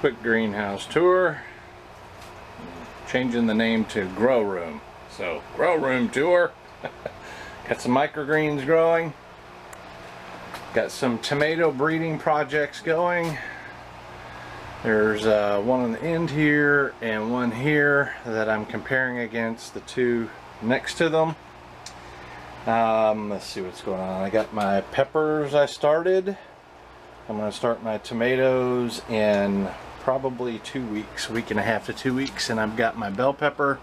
Quick greenhouse tour. Changing the name to grow room. So grow room tour. Got some microgreens growing. Got some tomato breeding projects going. There's one on the end here and one here that I'm comparing against the two next to them. Let's see what's going on. I got my peppers I started. I'm going to start my tomatoes in probably 2 weeks, week and a half to 2 weeks, and I've got my bell pepper,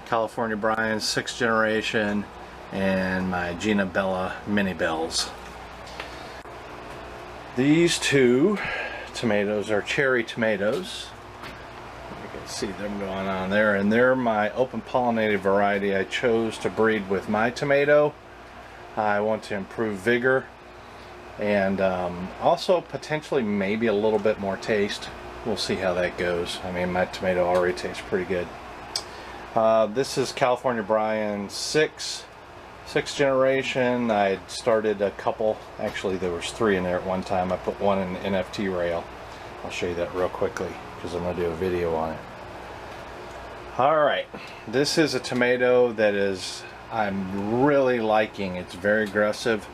California Brian 6th generation, and my Gina Bella mini bells. These two tomatoes are cherry tomatoes. You can see them going on there, and they're my open pollinated variety I chose to breed with my tomato. I want to improve vigor and also potentially maybe a little bit more taste. We'll see how that goes. I mean, my tomato already tastes pretty good. This is California Brian 6th generation. I started a couple, actually there was 3 in there at one time. I put one in the NFT rail. I'll show you that real quickly because I'm going to do a video on it. Alright, this is a tomato that I'm really liking. It's very aggressive.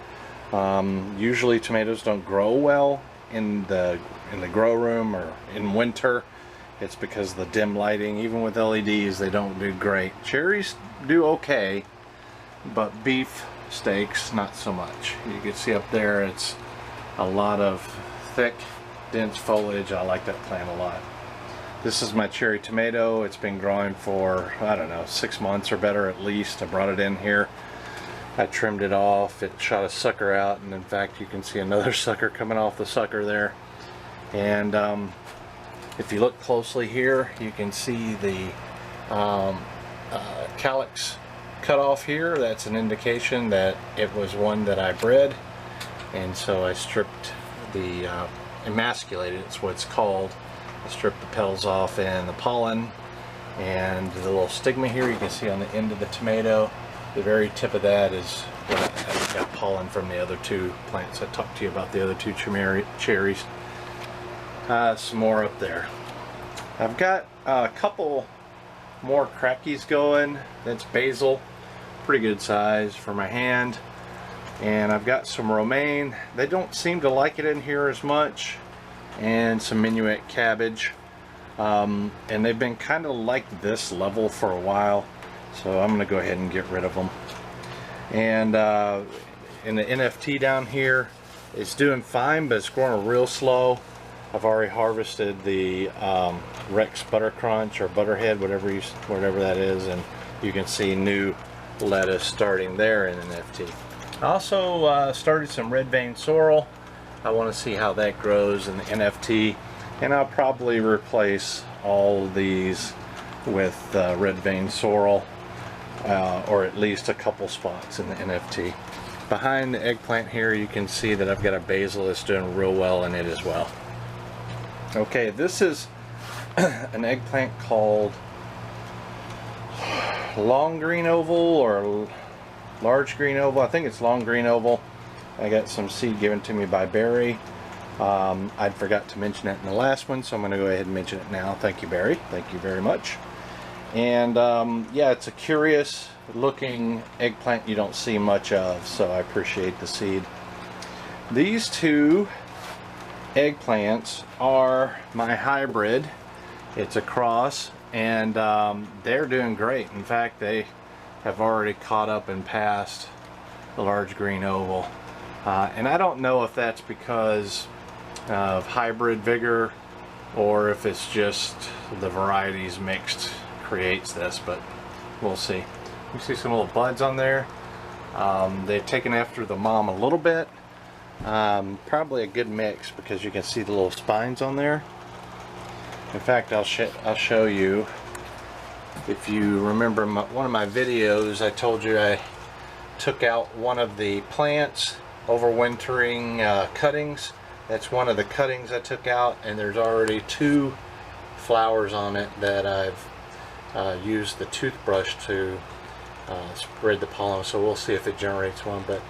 Usually tomatoes don't grow well in the grow room or in winter. It's because of the dim lighting. Even with LEDs, they don't do great. Cherries do okay, but beef steaks not so much. You can see up there it's a lot of thick, dense foliage. I like that plant a lot. This is my cherry tomato. It's been growing for, I don't know, 6 months or better at least. I brought it in here. I trimmed it off. It shot a sucker out, and in fact you can see another sucker coming off the sucker there. And if you look closely here, you can see the calyx cut off here. That's an indication that it was one that I bred, and so I stripped the emasculated, it's what it's called. I stripped the petals off and the pollen, and the little stigma here you can see on the end of the tomato. The very tip of that is what I got pollen from the other two plants. I talked to you about the other two cherries. Some more up there. I've got a couple more crackies going. That's basil, pretty good size for my hand. And I've got some romaine. They don't seem to like it in here as much. And some minuet cabbage. And they've been kind of like this level for a while. So I'm going to go ahead and get rid of them. And in the NFT down here, it's doing fine, but it's growing real slow. I've already harvested the Rex Butter Crunch or Butterhead, whatever that is, and you can see new lettuce starting there in NFT. I also started some red vein sorrel. I want to see how that grows in the NFT, and I'll probably replace all these with red vein sorrel, or at least a couple spots in the NFT. Behind the eggplant here, you can see that I've got a basil that's doing real well in it as well. Okay, this is an eggplant called long green oval or large green oval. I think it's long green oval. I got some seed given to me by Barry. I forgot to mention it in the last one, so I'm going to go ahead and mention it now. Thank you, Barry. Thank you very much. And yeah, it's a curious looking eggplant you don't see much of, so I appreciate the seed. These two eggplants are my hybrid. It's a cross, and they're doing great. In fact, they have already caught up and passed the large green oval. And I don't know if that's because of hybrid vigor or if it's just the varieties mixed creates this, but we'll see. You see some little buds on there. They've taken after the mom a little bit. Probably a good mix because you can see the little spines on there. In fact, I'll show you. If you remember one of my videos, I told you I took out one of the plants, overwintering cuttings. That's one of the cuttings I took out, and there's already 2 flowers on it that I've use the toothbrush to spread the pollen, so we'll see if it generates one. But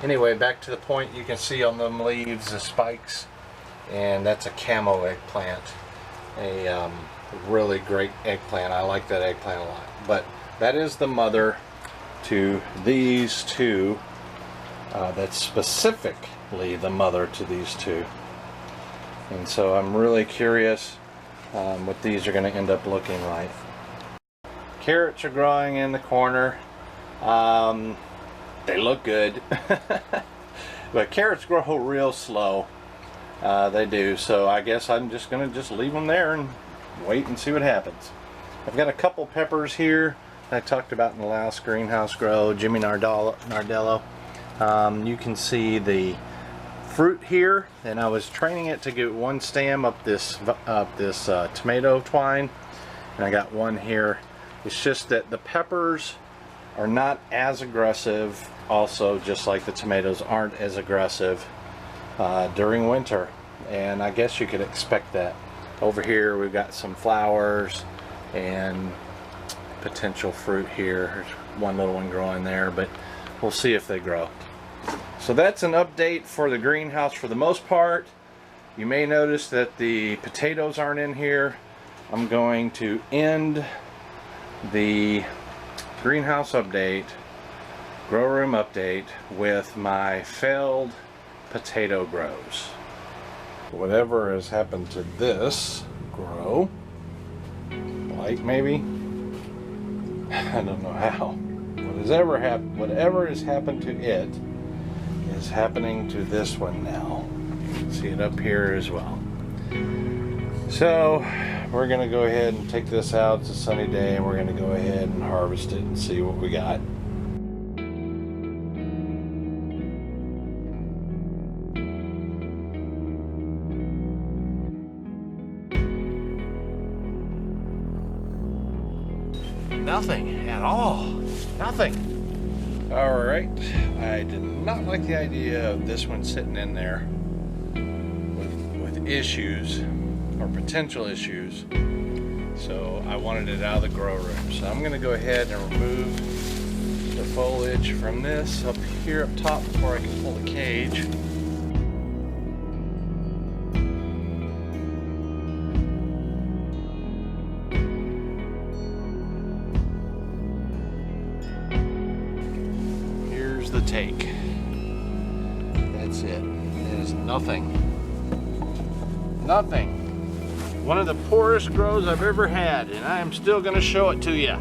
anyway, back to the point, you can see on them leaves the spikes, and that's a camo eggplant, a really great eggplant. I like that eggplant a lot. But that is the mother to these two. That's specifically the mother to these two. And so I'm really curious what these are going to end up looking like. Carrots are growing in the corner. They look good. But carrots grow real slow. They do. So I guess I'm just going to leave them there and wait and see what happens. I've got a couple peppers here I talked about in the last greenhouse grow, Jimmy Nardello. You can see the fruit here, and I was training it to get one stem up this tomato twine, and I got one here. It's just that the peppers are not as aggressive, also just like the tomatoes aren't as aggressive during winter, and I guess you could expect that. Over here we've got some flowers and potential fruit here. There's one little one growing there, but we'll see if they grow. So that's an update for the greenhouse for the most part. You may notice that the potatoes aren't in here. I'm going to end the greenhouse update, grow room update, with my failed potato grows. Whatever has happened to this grow, like maybe, I don't know how. Whatever has happened to it is happening to this one now. You can see it up here as well. So we're going to go ahead and take this out. It's a sunny day, and we're going to go ahead and harvest it and see what we got. Nothing at all. Nothing. Alright, I did not like the idea of this one sitting in there with issues or potential issues, so I wanted it out of the grow room. So I'm going to go ahead and remove the foliage from this up here up top before I can pull the cage. The take. That's it. It is nothing. Nothing. One of the poorest grows I've ever had, and I am still going to show it to you.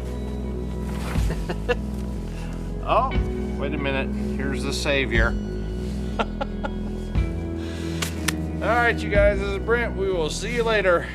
Oh, wait a minute. Here's the savior. Alright, you guys, this is Brent. We will see you later.